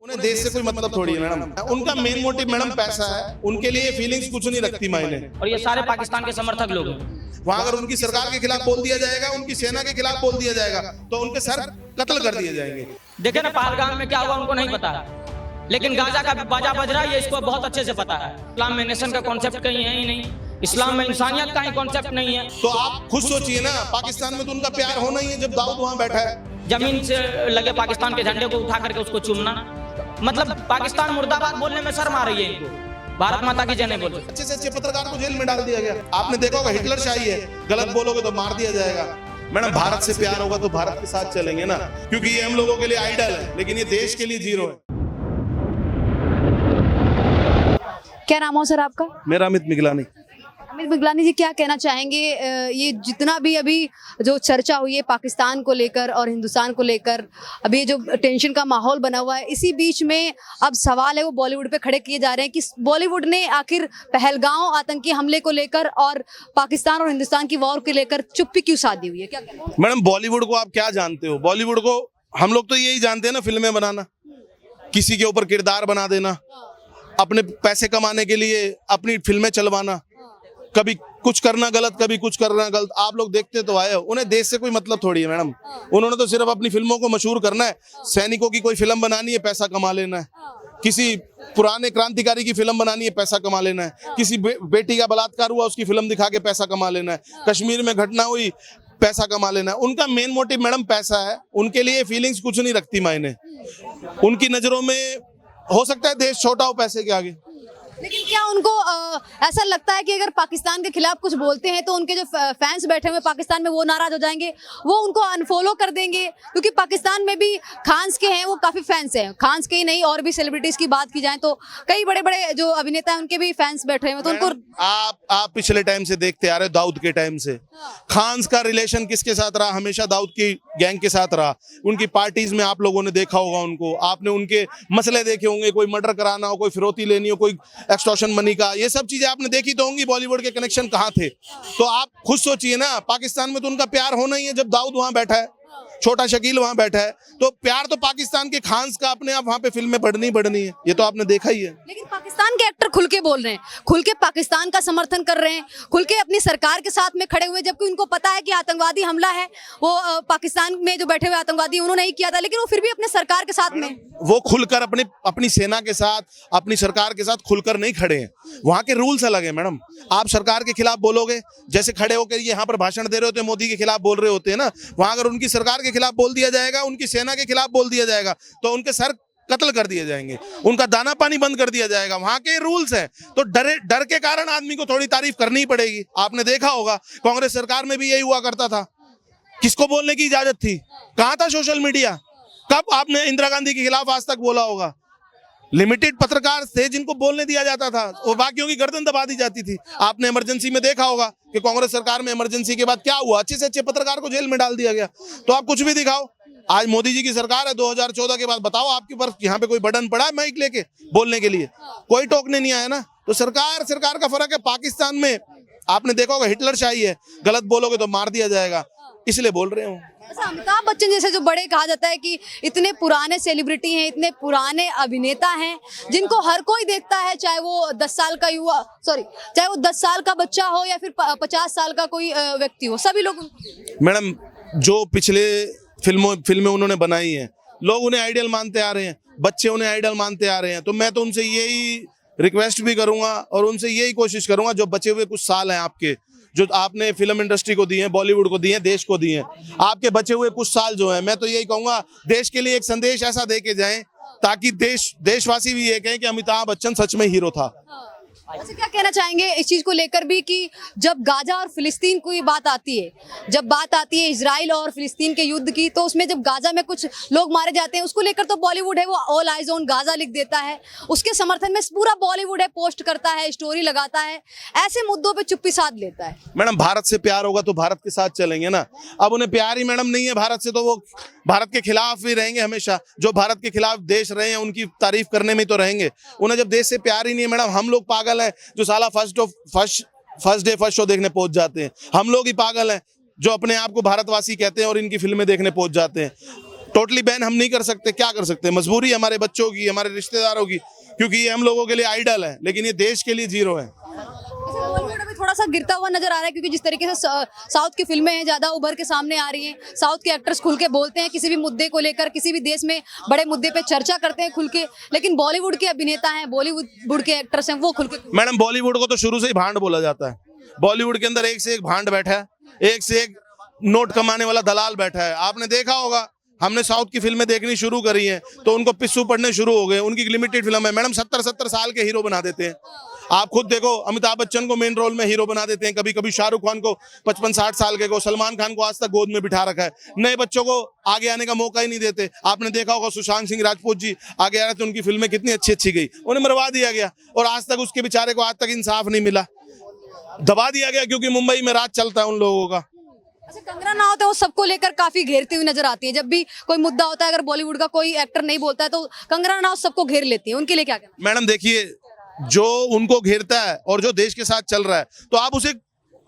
उन्हें देश से कोई मतलब थोड़ी है मैडम। उनका मेन मोटिव मैडम पैसा है। उनके लिए फीलिंग्स कुछ नहीं रखती मायने। और ये सारे पाकिस्तान के समर्थक लोग हैं। वहां अगर उनकी सरकार के खिलाफ बोल दिया जाएगा, उनकी सेना के खिलाफ बोल दिया जाएगा, तो उनके सर कत्ल कर दिए जाएंगे। देखे ना पहलगाम में क्या हुआ उनको नहीं पता, लेकिन गाजा का बाजा बज रहा है ये इसको बहुत अच्छे से पता है। इस्लाम में नेशन का कॉन्सेप्ट कहीं है ही नहीं, इस्लाम में इंसानियत का ही कॉन्सेप्ट नहीं है। तो आप खुद सोचिए ना, पाकिस्तान में तो उनका प्यार होना ही है जब दाऊद वहां बैठा है। जमीन से लगे पाकिस्तान के झंडे को उठा करके उसको चूमना, मतलब पाकिस्तान मुर्दाबाद बोलने में शर्म आ रही है इनको। भारत माता की जय नहीं बोल। अच्छे से अच्छे पत्रकार को जेल में डाल दिया गया। आपने देखा होगा हिटलर शाही है, गलत बोलोगे तो मार दिया जाएगा। मैडम भारत से प्यार होगा तो भारत के साथ चलेंगे ना, क्योंकि ये हम लोगों के लिए आइडल है, लेकिन ये देश के लिए जीरो है। क्या नाम हो सर आपका? मेरा अमित मिगलानी। अमित बिगलानी जी, क्या कहना चाहेंगे? ये जितना भी अभी जो चर्चा हुई है पाकिस्तान को लेकर और हिंदुस्तान को लेकर, अभी ये जो टेंशन का माहौल बना हुआ है, इसी बीच में अब सवाल है वो बॉलीवुड पे खड़े किए जा रहे हैं कि बॉलीवुड ने आखिर पहलगांव आतंकी हमले को लेकर और पाकिस्तान और हिंदुस्तान की वॉर को लेकर चुप्पी क्यों साधी हुई है? क्या कहना है? मैडम बॉलीवुड को आप क्या जानते हो? बॉलीवुड को हम लोग तो यही जानते हैं ना, फिल्में बनाना, किसी के ऊपर किरदार बना देना, अपने पैसे कमाने के लिए अपनी फिल्में चलवाना, कभी कुछ करना गलत, कभी कुछ करना गलत। आप लोग देखते तो आए हो। उन्हें देश से कोई मतलब थोड़ी है मैडम। उन्होंने तो सिर्फ अपनी फिल्मों को मशहूर करना है। सैनिकों की कोई फिल्म बनानी है, पैसा कमा लेना है। किसी पुराने क्रांतिकारी की फिल्म बनानी है, पैसा कमा लेना है। किसी बेटी का बलात्कार हुआ, उसकी फिल्म दिखा के पैसा कमा लेना है। कश्मीर में घटना हुई, पैसा कमा लेना है। उनका मेन मोटिव मैडम पैसा है। उनके लिए फीलिंग्स कुछ नहीं रखती मायने। उनकी नजरों में हो सकता है देश छोटा हो पैसे के आगे। लेकिन क्या उनको ऐसा लगता है कि अगर पाकिस्तान के खिलाफ कुछ बोलते हैं तो उनके जो फैंस बैठे हुए पाकिस्तान में वो नाराज हो जाएंगे, वो उनको अनफॉलो कर देंगे? क्योंकि पाकिस्तान में भी खान्स के हैं वो काफी फैंस हैं, खान्स के ही नहीं और भी सेलिब्रिटीज की बात की जाए तो कई बड़े बड़े जो अभिनेता हैं उनके भी फैंस बैठे हुए हैं, तो उनको आप पिछले टाइम से देखते आ रहे हो, दाऊद के टाइम से खान्स का रिलेशन किसके साथ रहा? हमेशा दाऊद की गैंग के साथ रहा। उनकी पार्टीज में आप लोगों ने देखा होगा उनको, आपने उनके मसले देखे होंगे, कोई मर्डर कराना हो, कोई फिरौती लेनी हो, कोई एक्सटॉर्शन मनी का, ये सब चीजें आपने देखी तो होंगी। बॉलीवुड के कनेक्शन कहाँ थे? तो आप खुद सोचिए ना, पाकिस्तान में तो उनका प्यार होना ही है जब दाऊद वहां बैठा है, छोटा शकील वहां बैठा है, तो प्यार तो पाकिस्तान के खान्स का अपने आप वहां पे फिल्में बढ़नी है। ये तो आपने देखा ही है। लेकिन पाकिस्तान के एक्टर खुल के बोल रहे हैं, खुल के पाकिस्तान का समर्थन कर रहे हैं, खुल के अपनी सरकार के साथ में खड़े हुए, जबकि उनको पता है कि आतंकवादी हमला है वो पाकिस्तान में जो बैठे हुए आतंकवादी उन्होंने नहीं किया था, लेकिन वो फिर भी अपने सरकार के साथ में वो खुलकर अपनी सेना के साथ, अपनी सरकार के साथ खुलकर नहीं खड़े हैं। वहां के रूल्स अलग है मैडम। आप सरकार के खिलाफ बोलोगे, जैसे खड़े होकर यहाँ पर भाषण दे रहे होते हैं, मोदी के खिलाफ बोल रहे होते हैं ना, वहां अगर उनकी सरकार के खिलाफ बोल दिया जाएगा, उनकी सेना के खिलाफ बोल दिया जाएगा, तो उनके सर कत्ल कर दिए जाएंगे, उनका दाना पानी बंद कर दिया जाएगा। वहां के रूल्स हैं, तो डर के कारण आदमी को थोड़ी तारीफ करनी ही पड़ेगी। आपने देखा होगा कांग्रेस सरकार में भी यही हुआ करता था। किसको बोलने की इजाजत थी? कहां था सोशल मीडिया? कब आपने इंदिरा गांधी के खिलाफ आज तक बोला होगा? लिमिटेड पत्रकार थे जिनको बोलने दिया जाता था और बाकियों की गर्दन दबा दी जाती थी। आपने इमरजेंसी में देखा होगा कि कांग्रेस सरकार में इमरजेंसी के बाद क्या हुआ? अच्छे से अच्छे पत्रकार को जेल में डाल दिया गया। तो आप कुछ भी दिखाओ। आज मोदी जी की सरकार है 2014 के बाद, बताओ आपके पर यहाँ पे कोई बटन पड़ा है माइक लेके बोलने के लिए? कोई टोकने नहीं आया ना। तो सरकार का फर्क है। पाकिस्तान में आपने देखा होगा हिटलर शाही है, गलत बोलोगे तो मार दिया जाएगा, इसलिए बोल रहे हूँ। ऐसा अमिताभ बच्चन जैसे जो बड़े कहा जाता है कि इतने पुराने सेलिब्रिटी हैं, इतने पुराने अभिनेता हैं जिनको हर कोई देखता है, चाहे वो 10 साल का चाहे वो 10 साल का बच्चा हो या फिर 50 साल का कोई व्यक्ति हो, सभी लोग। मैडम जो पिछले फिल्में उन्होंने बनाई हैं, लोग उन्हें आइडियल मानते आ रहे हैं, बच्चे उन्हें आइडियल मानते आ रहे हैं। तो मैं तो उनसे यही रिक्वेस्ट भी करूंगा और उनसे यही कोशिश करूंगा, जो बचे हुए कुछ साल हैं आपके, जो आपने फिल्म इंडस्ट्री को दिए हैं, बॉलीवुड को दिए हैं, देश को दिए हैं, आपके बचे हुए कुछ साल जो हैं, मैं तो यही कहूंगा देश के लिए एक संदेश ऐसा दे के जाएं ताकि देशवासी भी ये कहें कि अमिताभ बच्चन सच में हीरो था। अच्छा, क्या कहना चाहेंगे इस चीज को लेकर भी कि जब गाजा और फिलिस्तीन की बात आती है, जब बात आती है इजराइल और फिलिस्तीन के युद्ध की, तो उसमें जब गाजा में कुछ लोग मारे जाते हैं, उसको लेकर तो बॉलीवुड है वो ऑल आइज ऑन गाजा लिख देता है, उसके समर्थन में पूरा बॉलीवुड है पोस्ट करता है, स्टोरी लगाता है, ऐसे मुद्दों पे चुप्पी साध लेता है। मैडम भारत से प्यार होगा तो भारत के साथ चलेंगे ना। अब उन्हें प्यार ही मैडम नहीं है भारत से, तो वो भारत के खिलाफ भी रहेंगे हमेशा। जो भारत के खिलाफ देश रहे हैं उनकी तारीफ करने में तो रहेंगे। उन्हें जब देश से प्यार ही नहीं है मैडम, हम लोग पागल हैं जो साला फर्स्ट डे फर्स्ट शो देखने पहुंच जाते हैं। हम लोग ही पागल हैं जो अपने आप को भारतवासी कहते हैं और इनकी फिल्में देखने पहुंच जाते हैं। टोटली बैन हम नहीं कर सकते, क्या कर सकते, मजबूरी है हमारे बच्चों की, हमारे रिश्तेदारों की, क्योंकि ये हम लोगों के लिए आइडल है, लेकिन ये देश के लिए जीरो है। बॉलीवुड अभी थोड़ा सा गिरता हुआ नजर आ रहा है, क्योंकि जिस तरीके से साउथ की फिल्में हैं ज्यादा उभर के सामने आ रही हैं, साउथ के एक्टर्स खुल के बोलते हैं किसी भी मुद्दे को लेकर, किसी भी देश में बड़े मुद्दे पे चर्चा करते हैं खुल के, लेकिन बॉलीवुड के अभिनेता हैं, बॉलीवुड के एक्टर्स हैं, वो खुल के। मैडम बॉलीवुड को तो शुरू से ही भांड बोला जाता है। बॉलीवुड के अंदर एक से एक भांड बैठा है, एक से एक नोट कमाने वाला दलाल बैठा है। आपने देखा होगा, हमने साउथ की फिल्में देखनी शुरू करी हैं तो उनको पिस्सू पड़ने शुरू हो गए। उनकी लिमिटेड फिल्म है मैडम, 70-70 साल के हीरो बना देते हैं। आप खुद देखो, अमिताभ बच्चन को मेन रोल में हीरो बना देते हैं, कभी कभी शाहरुख खान को 55-60 साल के को, सलमान खान को आज तक गोद में बिठा रखा है। नए बच्चों को आगे आने का मौका ही नहीं देते। आपने देखा होगा सुशांत सिंह राजपूत जी आगे आ रहे थे, उनकी फिल्में कितनी अच्छी अच्छी गई, उन्हें मरवा दिया गया और आज तक उसके बेचारे को आज तक इंसाफ नहीं मिला, दबा दिया गया, क्योंकि मुंबई में राज चलता है उन लोगों का। अच्छा, कंगना रनावत है वो सबको लेकर काफी घेरती हुई नजर आती है। जब भी कोई मुद्दा होता है, अगर बॉलीवुड का कोई एक्टर नहीं बोलता है तो कंगना रनावत सबको घेर लेती है, उनके लिए क्या कहना? मैडम देखिए, जो उनको घेरता है और जो देश के साथ चल रहा है, तो आप उसे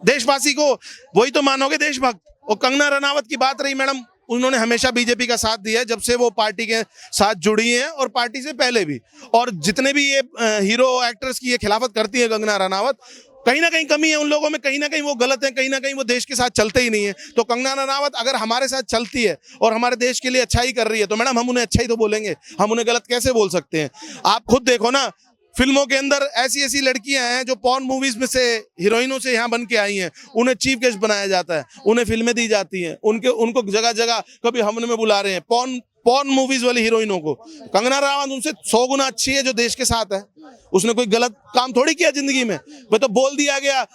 देशवासी को वही तो मानोगे देशभक्त। और कंगना रनावत की बात रही मैडम, उन्होंने हमेशा बीजेपी का साथ दिया है जब से वो पार्टी के साथ जुड़ी हैं, और पार्टी से पहले भी। और जितने भी ये हीरो एक्टर्स की ये खिलाफत करती है कंगना रनावत, कहीं ना कहीं कमी है उन लोगों में, कहीं ना कहीं वो गलत है, कहीं ना कहीं वो देश के साथ चलते ही नहीं है। तो कंगना रनावत अगर हमारे साथ चलती है और हमारे देश के लिए अच्छा ही कर रही है तो मैडम हम उन्हें अच्छा ही तो बोलेंगे, हम उन्हें गलत कैसे बोल सकते हैं? आप खुद देखो ना, फिल्मों के अंदर ऐसी ऐसी लड़कियां हैं जो पॉर्न मूवीज में से हीरोइनों से यहाँ बन के आई हैं, उन्हें चीफ गेस्ट बनाया जाता है, उन्हें फिल्में दी जाती हैं, उनको जगह जगह कभी हमने में बुला रहे हैं पॉर्न मूवीज वाली हीरोइनों को। कंगना रनावत उनसे 100 गुना अच्छी है, जो देश के साथ है। उसने कोई गलत काम थोड़ी किया जिंदगी में, वो तो बोल दिया गया।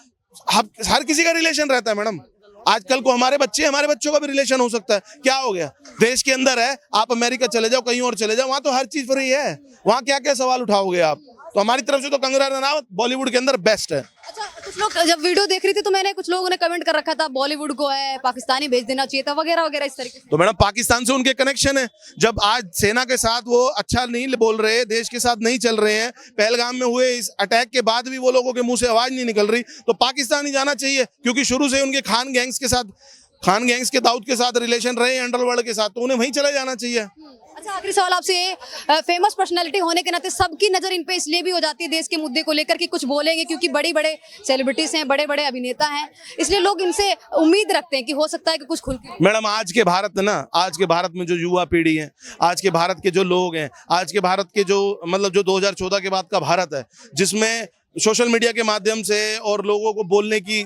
हर किसी का रिलेशन रहता है मैडम, आजकल को हमारे बच्चों का भी रिलेशन हो सकता है। क्या हो गया, देश के अंदर है, आप अमेरिका चले जाओ, कहीं और चले जाओ, वहां तो हर चीज फ्री है, वहां क्या क्या सवाल उठाओगे आप? तो हमारी तरफ से तो कंगना रनावत बॉलीवुड के अंदर बेस्ट है। अच्छा, कुछ लोग जब वीडियो देख रही थी तो मैंने कुछ लोगों ने कमेंट कर रखा था बॉलीवुड को है पाकिस्तानी भेज देना चाहिए था वगैरह वगैरह इस तरीके से। तो मैडम पाकिस्तान से उनके कनेक्शन है। जब आज सेना के साथ वो अच्छा नहीं बोल रहे, देश के साथ नहीं चल रहे हैं, पहलगाम में हुए इस अटैक के बाद भी वो लोगों के मुंह से आवाज नहीं निकल रही, तो पाकिस्तान ही जाना चाहिए, क्योंकि शुरू से उनके खान गैंग्स के दाऊद के साथ रिलेशन रहे अंडरवर्ल्ड के साथ, तो उन्हें वहीं चले जाना चाहिए। अच्छा, आखिरी सवाल आपसे, फेमस पर्सनालिटी होने के नाते सबकी नजर इन पे इसलिए भी हो जाती है देश के मुद्दे को लेकर कि कुछ बोलेंगे, क्योंकि बड़े बड़े सेलिब्रिटीज हैं, बड़े बड़े अभिनेता हैं, इसलिए लोग इनसे उम्मीद रखते हैं कि हो सकता है कि कुछ खुल के। मैडम आज के भारत में जो युवा पीढ़ी है, आज के भारत के जो लोग हैं, आज के भारत के जो 2014 के बाद का भारत है, जिसमें सोशल मीडिया के माध्यम से और लोगों को बोलने की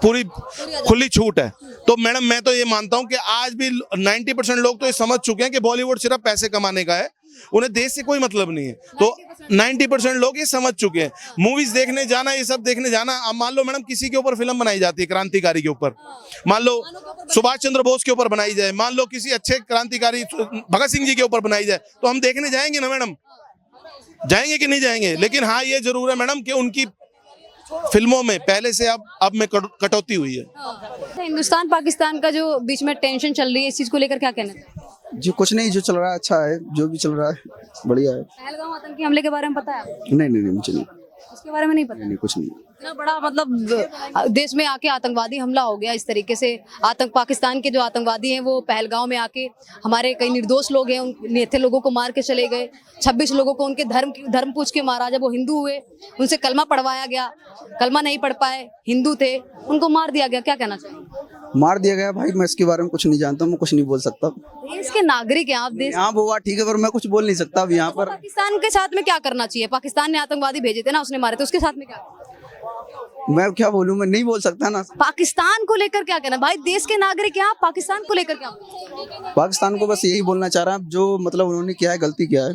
पूरी खुली छूट है, तो मैडम मैं तो ये मानता हूं कि आज भी 90% लोग तो ये समझ चुके हैं कि बॉलीवुड सिर्फ पैसे कमाने का है, उन्हें देश से कोई मतलब नहीं है। तो 90% लोग ये समझ चुके हैं। मूवीज देखने जाना, ये सब देखने जाना, अब मान लो मैडम किसी के ऊपर फिल्म बनाई जाती है क्रांतिकारी के ऊपर, मान लो सुभाष चंद्र बोस के ऊपर बनाई जाए, मान लो किसी अच्छे क्रांतिकारी भगत सिंह जी के ऊपर बनाई जाए, तो हम देखने जाएंगे ना मैडम, जाएंगे कि नहीं जाएंगे? लेकिन हाँ ये जरूर है मैडम कि उनकी फिल्मों में पहले से अब में कटौती हुई है। हिंदुस्तान पाकिस्तान का जो बीच में टेंशन चल रही है, इस चीज को लेकर क्या कहना है? जी कुछ नहीं, जो चल रहा है अच्छा है, जो भी चल रहा है बढ़िया है। पहलगाम आतंकी हमले के बारे में पता है आपको? नहीं मुझे नहीं, उसके बारे में नहीं पता? नहीं कुछ नहीं। इतना बड़ा मतलब देश में आके आतंकवादी हमला हो गया इस तरीके से, पाकिस्तान के जो आतंकवादी हैं वो पहलगाम में आके हमारे कई निर्दोष लोग हैं, उन नेथे लोगों को मार के चले गए, 26 लोगों को उनके धर्म पूछ के मारा। जब वो हिंदू हुए उनसे कलमा पढ़वाया गया, कलमा नहीं पढ़ पाए, हिंदू थे, उनको मार दिया गया। क्या कहना चाहिए? मार दिया गया भाई, मैं इसके बारे में कुछ नहीं जानता, मैं कुछ नहीं बोल सकता। देश के नागरिक हैं आप, देश यहाँ हुआ ठीक है, पर मैं कुछ बोल नहीं सकता अब यहाँ पर। पाकिस्तान के साथ में क्या करना चाहिए? पाकिस्तान ने आतंकवादी भेजे थे ना, उसने मारे थे, उसके साथ में क्या? मैं क्या बोलूं, मैं नहीं बोल सकता ना। पाकिस्तान को लेकर क्या कहना भाई? देश के नागरिक यहाँ, पाकिस्तान को लेकर क्या? पाकिस्तान को बस यही बोलना चाह रहा हूँ, जो मतलब उन्होंने किया है गलती किया है,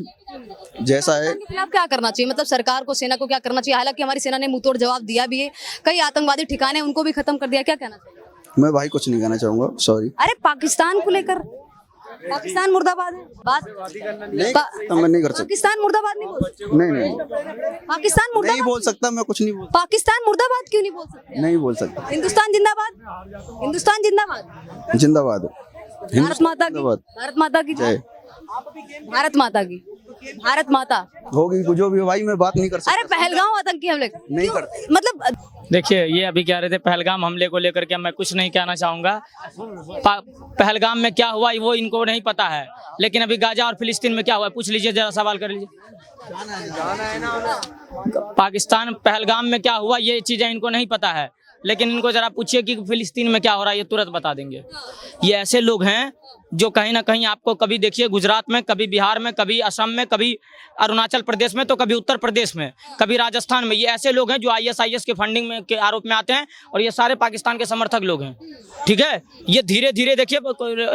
जैसा है। खिलाफ क्या करना चाहिए, मतलब सरकार को, सेना को क्या करना चाहिए? हालांकि हमारी सेना ने मुंहतोड़ जवाब दिया भी है, कई आतंकवादी ठिकाने उनको भी खत्म कर दिया। क्या कहना चाहिए? मैं भाई कुछ नहीं कहना चाहूंगा, सॉरी। अरे पाकिस्तान को लेकर, पाकिस्तान मुर्दाबाद है बात तो मैं नहीं कर सकता। पाकिस्तान मुर्दाबाद नहीं बोल सकते? नहीं पाकिस्तान नहीं मुर्दाबाद बोल सकता, मैं कुछ नहीं बोल, पाकिस्तान मुर्दाबाद क्यों नहीं बोल सकते? नहीं बोल सकता। हिंदुस्तान जिंदाबाद, हिंदुस्तान जिंदाबाद, जिंदाबाद, भारत माता की, भारत माता की जय, भारत माता की। भारत माता। होगी जो भी हो भाई, मैं बात नहीं कर सकता। अरे पहलगाम आतंकी हमले नहीं करते। मतलब देखिए, ये अभी कह रहे थे पहलगाम हमले को लेकर के, मैं कुछ नहीं कहना चाहूँगा। पहलगाम में क्या हुआ वो इनको नहीं पता है, लेकिन अभी गाजा और फिलिस्तीन में क्या हुआ पूछ लीजिए, जरा सवाल कर लीजिए। पाकिस्तान पहलगाम में क्या हुआ ये चीज़ें इनको नहीं पता है, लेकिन इनको जरा पूछिए कि फिलिस्तीन में क्या हो रहा है, ये तुरंत बता देंगे। ये ऐसे लोग हैं जो कहीं ना कहीं आपको कभी देखिए गुजरात में, कभी बिहार में, कभी असम में, कभी अरुणाचल प्रदेश में, तो कभी उत्तर प्रदेश में, कभी राजस्थान में। ये ऐसे लोग हैं जो ISIS के फंडिंग में के आरोप में आते हैं, और ये सारे पाकिस्तान के समर्थक लोग हैं। ठीक है, ये धीरे धीरे देखिए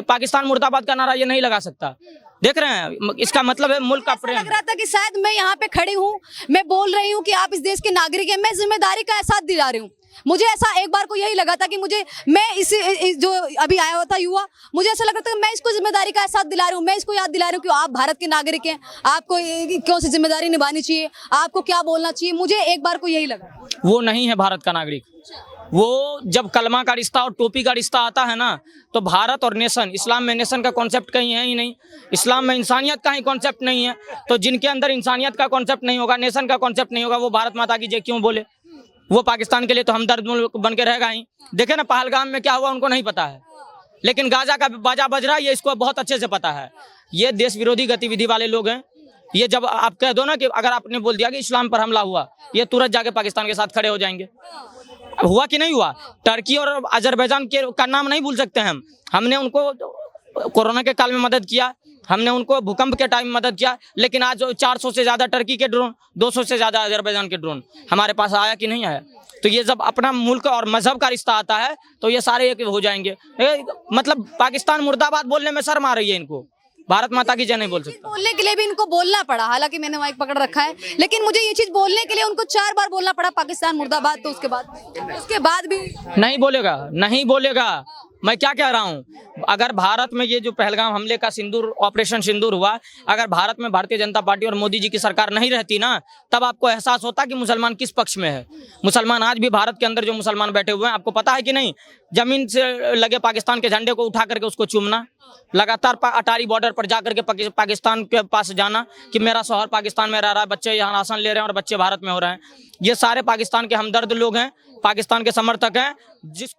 पाकिस्तान मुर्दाबाद का नारा ये नहीं लगा सकता। देख रहे हैं, इसका मतलब है मुल्क का प्रेम। लग रहा था कि शायद मैं यहाँ पे खड़ी हूँ, मैं बोल रही हूँ कि आप इस देश के नागरिक हैं, मैं जिम्मेदारी का एहसास दिला रही हूँ। मुझे ऐसा एक बार को यही लगा था कि मैं इस जो अभी आया हुआ था युवा, मुझे ऐसा लग रहा था कि मैं इसको जिम्मेदारी का एहसास दिला रही हूँ, मैं इसको याद दिला रही हूँ कि आप भारत के नागरिक हैं, आपको कौन सी जिम्मेदारी निभानी चाहिए, आपको क्या बोलना चाहिए। मुझे एक बार को यही लगा। वो नहीं है भारत का नागरिक। वो जब कलमा का रिश्ता और टोपी का रिश्ता आता है ना, तो भारत और नेशन, इस्लाम में नेशन का कॉन्सेप्ट कहीं है ही नहीं, इस्लाम में इंसानियत का ही कॉन्सेप्ट नहीं है। तो जिनके अंदर इंसानियत का कॉन्सेप्ट नहीं होगा, नेशन का कॉन्सेप्ट नहीं होगा, वो भारत माता की जय क्यों बोले? वो पाकिस्तान के लिए तो हमदर्द बन के रहेगा ही। देखे ना पहलगाम में क्या हुआ उनको नहीं पता है, लेकिन गाजा का बाजा बज रहा है ये इसको बहुत अच्छे से पता है। ये देश विरोधी गतिविधि वाले लोग हैं। ये जब आप कह दो ना कि अगर आपने बोल दिया कि इस्लाम पर हमला हुआ, ये तुरंत जाके पाकिस्तान के साथ खड़े हो जाएंगे। हुआ कि नहीं हुआ? टर्की और अजरबैजान के का नाम नहीं भूल सकते हैं। हमने उनको कोरोना के काल में मदद किया, हमने उनको भूकंप के टाइम मदद किया, लेकिन आज 400 से ज़्यादा टर्की के ड्रोन, 200 से ज़्यादा अजरबैजान के ड्रोन हमारे पास आया कि नहीं आया? तो ये जब अपना मुल्क और मजहब का रिश्ता आता है तो ये सारे एक हो जाएंगे। मतलब पाकिस्तान मुर्दाबाद बोलने में शर्म आ रही है इनको, भारत माता की जय नहीं बोल सकता। बोलने के लिए भी इनको बोलना पड़ा, हालांकि मैंने माइक पकड़ रखा है, लेकिन मुझे ये चीज बोलने के लिए उनको 4 बार बोलना पड़ा पाकिस्तान मुर्दाबाद। तो उसके बाद भी नहीं बोलेगा, नहीं बोलेगा। मैं क्या कह रहा हूँ, अगर भारत में ये जो पहलगाम हमले का सिंदूर, ऑपरेशन सिंदूर हुआ, अगर भारत में भारतीय जनता पार्टी और मोदी जी की सरकार नहीं रहती ना, तब आपको एहसास होता कि मुसलमान किस पक्ष में है। मुसलमान आज भी भारत के अंदर जो मुसलमान बैठे हुए हैं, आपको पता है कि नहीं, जमीन से लगे पाकिस्तान के झंडे को उठा करके उसको चूमना, लगातार अटारी बॉर्डर पर जाकर के पाकिस्तान के पास जाना कि मेरा शौहर पाकिस्तान में रह रहा है, बच्चे यहाँ राशन ले रहे हैं और बच्चे भारत में हो रहे हैं। ये सारे पाकिस्तान के हमदर्द लोग हैं, पाकिस्तान के समर्थक हैं। जिस